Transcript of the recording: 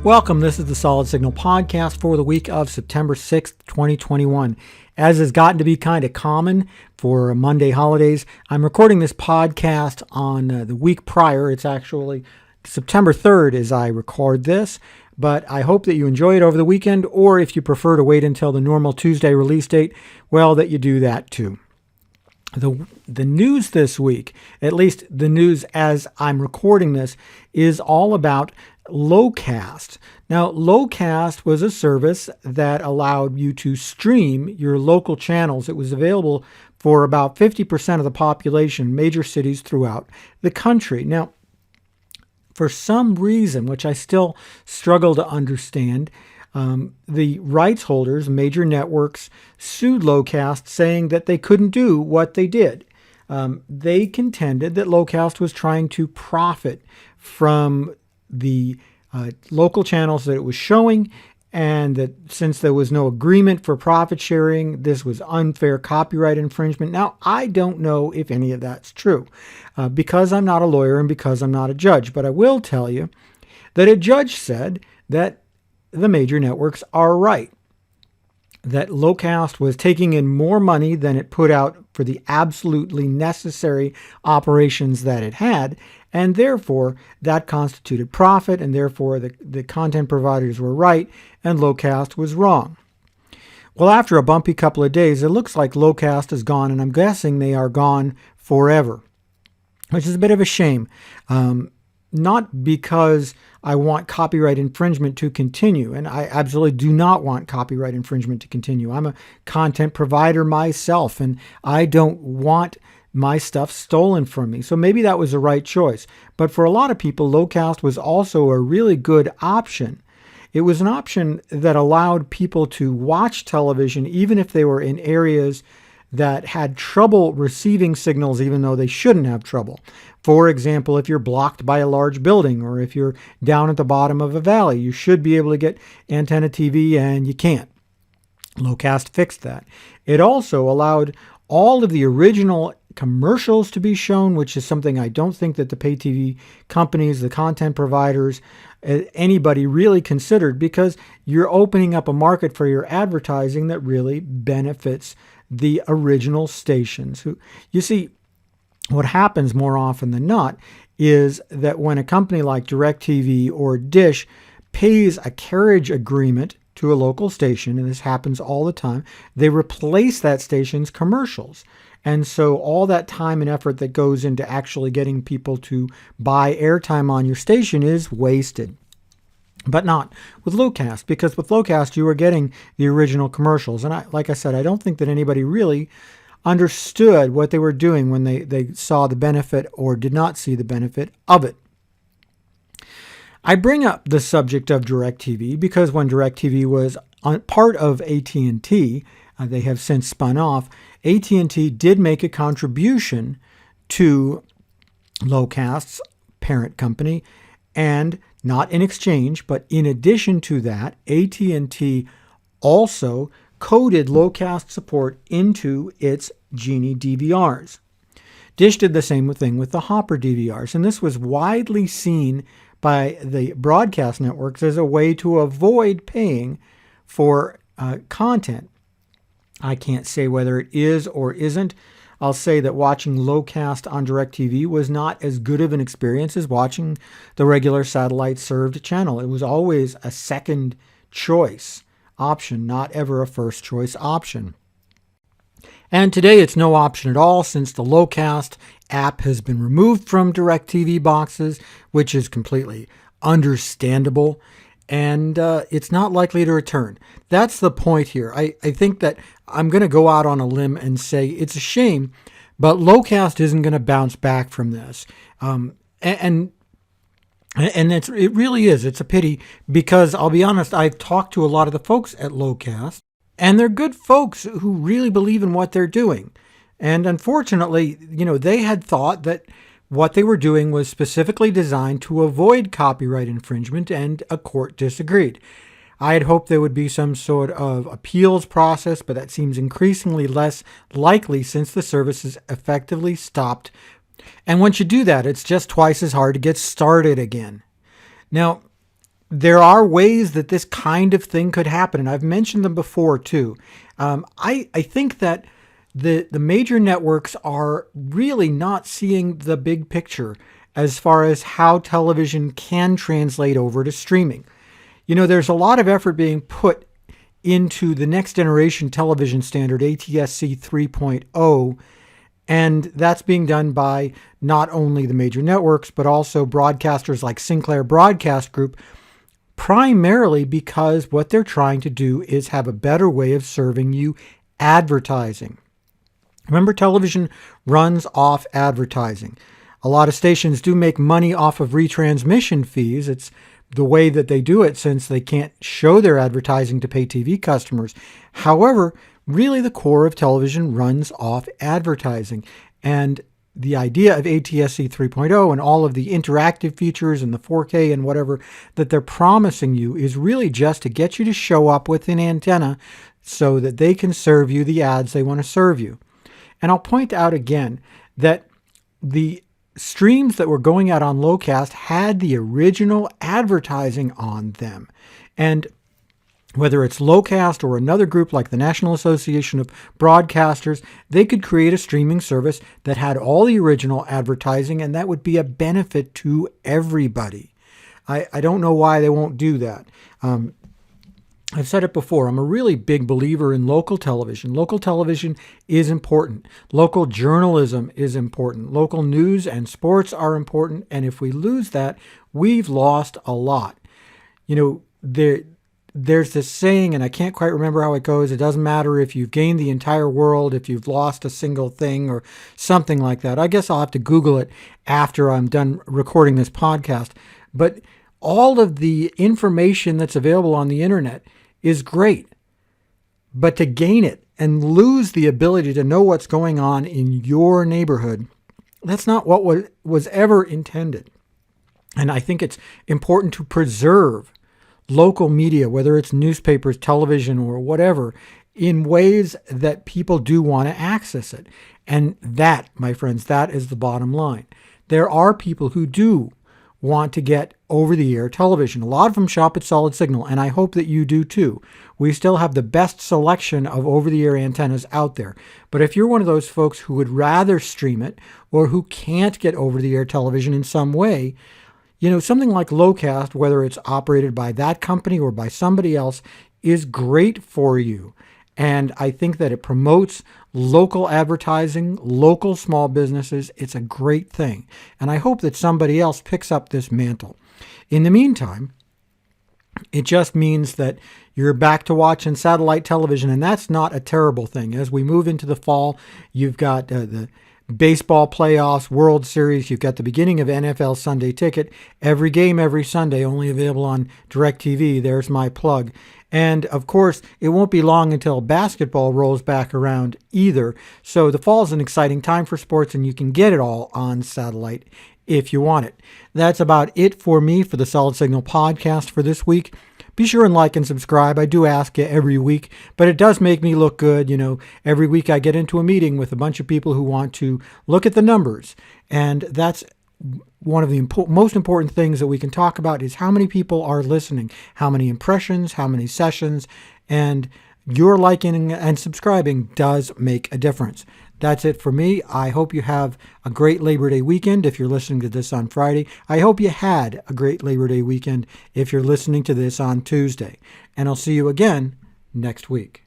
Welcome. This is the Solid Signal podcast for the week of September 6th, 2021. As has gotten to be kind of common for Monday holidays, I'm recording this podcast on the week prior. It's actually September 3rd as I record this, but I hope that you enjoy it over the weekend, or if you prefer to wait until the normal Tuesday release date, well, that you do that too. The news this week, at least the news as I'm recording this, is all about Locast. Now, Locast was a service that allowed you to stream your local channels. It was available for about 50% of the population, major cities throughout the country. Now, for some reason, which I still struggle to understand, the rights holders, major networks, sued Locast saying that they couldn't do what they did. They contended that Locast was trying to profit from the local channels that it was showing, and that since there was no agreement for profit sharing, this was unfair copyright infringement. Now, I don't know if any of that's true because I'm not a lawyer and because I'm not a judge, but I will tell you that a judge said that the major networks are right, that Locast was taking in more money than it put out for the absolutely necessary operations that it had, and therefore that constituted profit, and therefore the content providers were right and Locast was wrong. Well, after a bumpy couple of days, it looks like Locast is gone, and I'm guessing they are gone forever, which is a bit of a shame. Not because I want copyright infringement to continue, and I absolutely do not want copyright infringement to continue. I'm a content provider myself, and I don't want my stuff stolen from me. So maybe that was the right choice. But for a lot of people, Locast was also a really good option. It was an option that allowed people to watch television even if they were in areas that had trouble receiving signals, even though they shouldn't have trouble. For example, if you're blocked by a large building, or if you're down at the bottom of a valley, you should be able to get antenna TV and you can't. Locast fixed that. It also allowed all of the original commercials to be shown, which is something I don't think that the pay TV companies, the content providers, anybody really considered, because you're opening up a market for your advertising that really benefits the original stations. You see, what happens more often than not is that when a company like DIRECTV or Dish pays a carriage agreement to a local station, and this happens all the time, they replace that station's commercials. And so all that time and effort that goes into actually getting people to buy airtime on your station is wasted. But not with Locast, because with Locast you are getting the original commercials. And like I said, I don't think that anybody really understood what they were doing when they saw the benefit or did not see the benefit of it. I bring up the subject of DirecTV because when DirecTV was part of AT&T, they have since spun off, AT&T did make a contribution to Locast's parent company, and not in exchange, but in addition to that, AT&T also coded Locast support into its Genie DVRs. Dish did the same thing with the Hopper DVRs, and this was widely seen by the broadcast networks as a way to avoid paying for content. I can't say whether it is or isn't. I'll say that watching Locast on DirecTV was not as good of an experience as watching the regular satellite-served channel. It was always a second choice option, not ever a first choice option. And today it's no option at all, since the Locast app has been removed from DirecTV boxes, which is completely understandable. And it's not likely to return. That's the point here. I think that I'm going to go out on a limb and say it's a shame, but Locast isn't going to bounce back from this. And it really is. It's a pity, because I'll be honest, I've talked to a lot of the folks at Locast, and they're good folks who really believe in what they're doing. And unfortunately, they had thought that what they were doing was specifically designed to avoid copyright infringement, and a court disagreed. I had hoped there would be some sort of appeals process, but that seems increasingly less likely since the service is effectively stopped. And once you do that, it's just twice as hard to get started again. Now, there are ways that this kind of thing could happen, and I've mentioned them before too. I think that the major networks are really not seeing the big picture as far as how television can translate over to streaming. There's a lot of effort being put into the next generation television standard, ATSC 3.0, and that's being done by not only the major networks, but also broadcasters like Sinclair Broadcast Group, primarily because what they're trying to do is have a better way of serving you advertising. Remember, television runs off advertising. A lot of stations do make money off of retransmission fees. It's the way that they do it since they can't show their advertising to pay TV customers. However, really the core of television runs off advertising. And the idea of ATSC 3.0 and all of the interactive features and the 4K and whatever that they're promising you is really just to get you to show up with an antenna so that they can serve you the ads they want to serve you. And I'll point out again that the streams that were going out on Locast had the original advertising on them. And whether it's Locast or another group like the National Association of Broadcasters, they could create a streaming service that had all the original advertising, and that would be a benefit to everybody. I don't know why they won't do that. I've said it before, I'm a really big believer in local television. Local television is important. Local journalism is important. Local news and sports are important. And if we lose that, we've lost a lot. There's this saying, and I can't quite remember how it goes. It doesn't matter if you've gained the entire world, if you've lost a single thing or something like that. I guess I'll have to Google it after I'm done recording this podcast. But all of the information that's available on the internet is great, but to gain it and lose the ability to know what's going on in your neighborhood, that's not what was ever intended. And I think it's important to preserve local media, whether it's newspapers, television, or whatever, in ways that people do want to access it. And that, my friends, that is the bottom line. There are people who do want to get over-the-air television. A lot of them shop at Solid Signal, and I hope that you do too. We still have the best selection of over-the-air antennas out there. But if you're one of those folks who would rather stream it or who can't get over-the-air television in some way, something like Locast, whether it's operated by that company or by somebody else, is great for you. And I think that it promotes local advertising, local small businesses. It's a great thing. And I hope that somebody else picks up this mantle. In the meantime, it just means that you're back to watching satellite television, and that's not a terrible thing. As we move into the fall, you've got the baseball playoffs, World Series. You've got the beginning of NFL Sunday Ticket. Every game, every Sunday, only available on DIRECTV. There's my plug. And of course, it won't be long until basketball rolls back around either. So the fall is an exciting time for sports, and you can get it all on satellite if you want it. That's about it for me for the Solid Signal podcast for this week. Be sure and like and subscribe. I do ask you every week, but it does make me look good. Every week I get into a meeting with a bunch of people who want to look at the numbers. And that's one of the most important things that we can talk about is how many people are listening, how many impressions, how many sessions, and your liking and subscribing does make a difference. That's it for me. I hope you have a great Labor Day weekend if you're listening to this on Friday. I hope you had a great Labor Day weekend if you're listening to this on Tuesday. And I'll see you again next week.